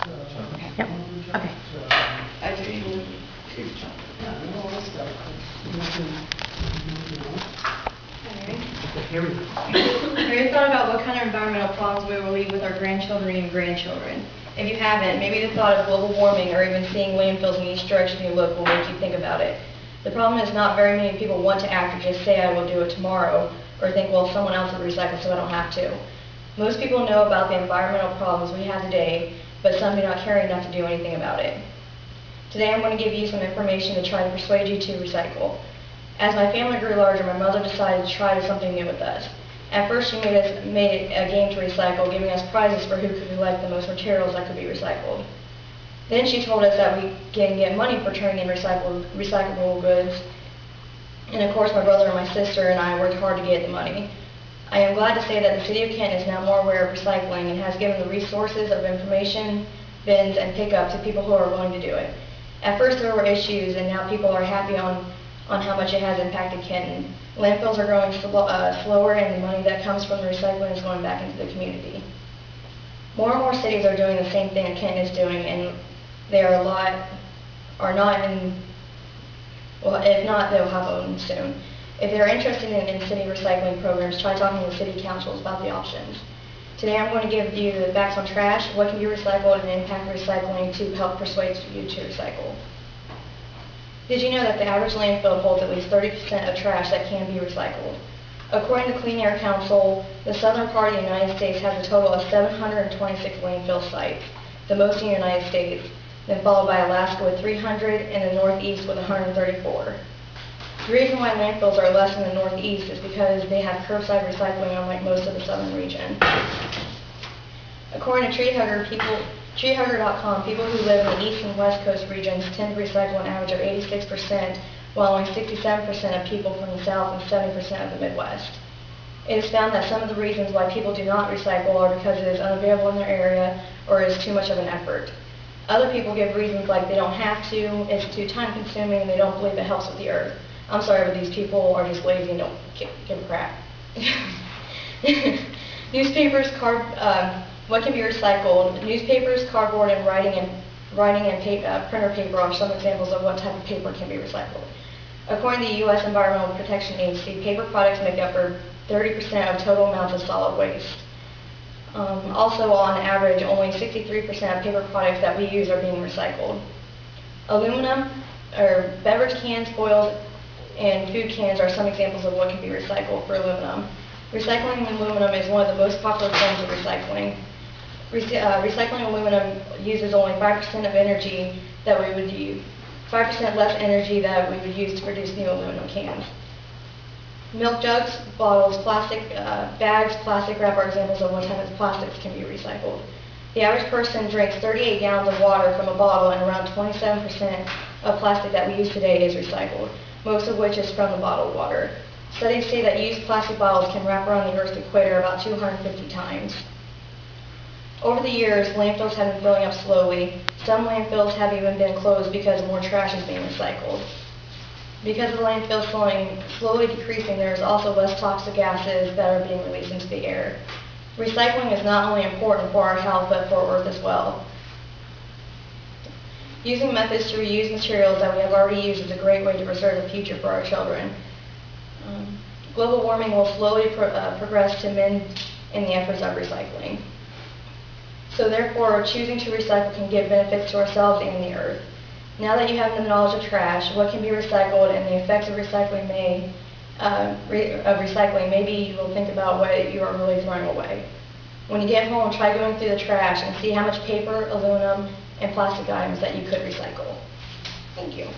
Yep. Okay. Have you thought about what kind of environmental problems we will leave with our grandchildren and grandchildren? If you haven't, maybe the thought of global warming or even seeing landfills in each direction you look will make you think about it. The problem is not very many people want to act or just say I will do it tomorrow, or think, well, someone else will recycle so I don't have to. Most people know about the environmental problems we have today, but some do not care enough to do anything about it. Today I'm going to give you some information to try to persuade you to recycle. As my family grew larger, my mother decided to try something new with us. At first she made it a game to recycle, giving us prizes for who could collect the most materials that could be recycled. Then she told us that we can get money for turning in recyclable goods, and of course my brother and my sister and I worked hard to get the money. I am glad to say that the City of Canton is now more aware of recycling and has given the resources of information, bins, and pickup to people who are willing to do it. At first there were issues, and now people are happy on how much it has impacted Canton. Landfills are growing slower, and the money that comes from the recycling is going back into the community. More and more cities are doing the same thing that Canton is doing, and they are not in, well, if not, they'll have them soon. If they are interested in city recycling programs, try talking to city councils about the options. Today I'm going to give you the facts on trash, what can be recycled, and the impact of recycling to help persuade you to recycle. Did you know that the average landfill holds at least 30% of trash that can be recycled? According to Clean Air Council, the southern part of the United States has a total of 726 landfill sites, the most in the United States, then followed by Alaska with 300 and the Northeast with 134. The reason why landfills are less in the Northeast is because they have curbside recycling unlike most of the southern region. According to TreeHugger.com, people who live in the East and West Coast regions tend to recycle an average of 86%, while only 67% of people from the South and 70% of the Midwest. It is found that some of the reasons why people do not recycle are because it is unavailable in their area or is too much of an effort. Other people give reasons like they don't have to, it's too time consuming, and they don't believe it helps with the earth. I'm sorry, but these people are just lazy and don't give a crap. Newspapers, what can be recycled? Newspapers, cardboard, and writing and printer paper are some examples of what type of paper can be recycled. According to the U.S. Environmental Protection Agency, paper products make up for 30% of total amounts of solid waste. Also, on average, only 63% of paper products that we use are being recycled. Aluminum, or beverage cans, foils, and food cans are some examples of what can be recycled for aluminum. Recycling aluminum is one of the most popular forms of recycling. Recycling aluminum uses only 5% of energy that we would use, 5% less energy that we would use to produce new aluminum cans. Milk jugs, bottles, plastic bags, plastic wrap are examples of what type of plastics can be recycled. The average person drinks 38 gallons of water from a bottle, and around 27% of plastic that we use today is recycled, most of which is from the bottled water. Studies say that used plastic bottles can wrap around the Earth's equator about 250 times. Over the years, landfills have been filling up slowly. Some landfills have even been closed because more trash is being recycled. Because of the landfill slowly decreasing, there is also less toxic gases that are being released into the air. Recycling is not only important for our health, but for Earth as well. Using methods to reuse materials that we have already used is a great way to preserve the future for our children. Global warming will slowly progress to men in the efforts of recycling. So therefore, choosing to recycle can give benefits to ourselves and the Earth. Now that you have the knowledge of trash, what can be recycled, and the effects of recycling, maybe you will think about what you are really throwing away. When you get home, try going through the trash and see how much paper, aluminum, and plastic items that you could recycle. Thank you.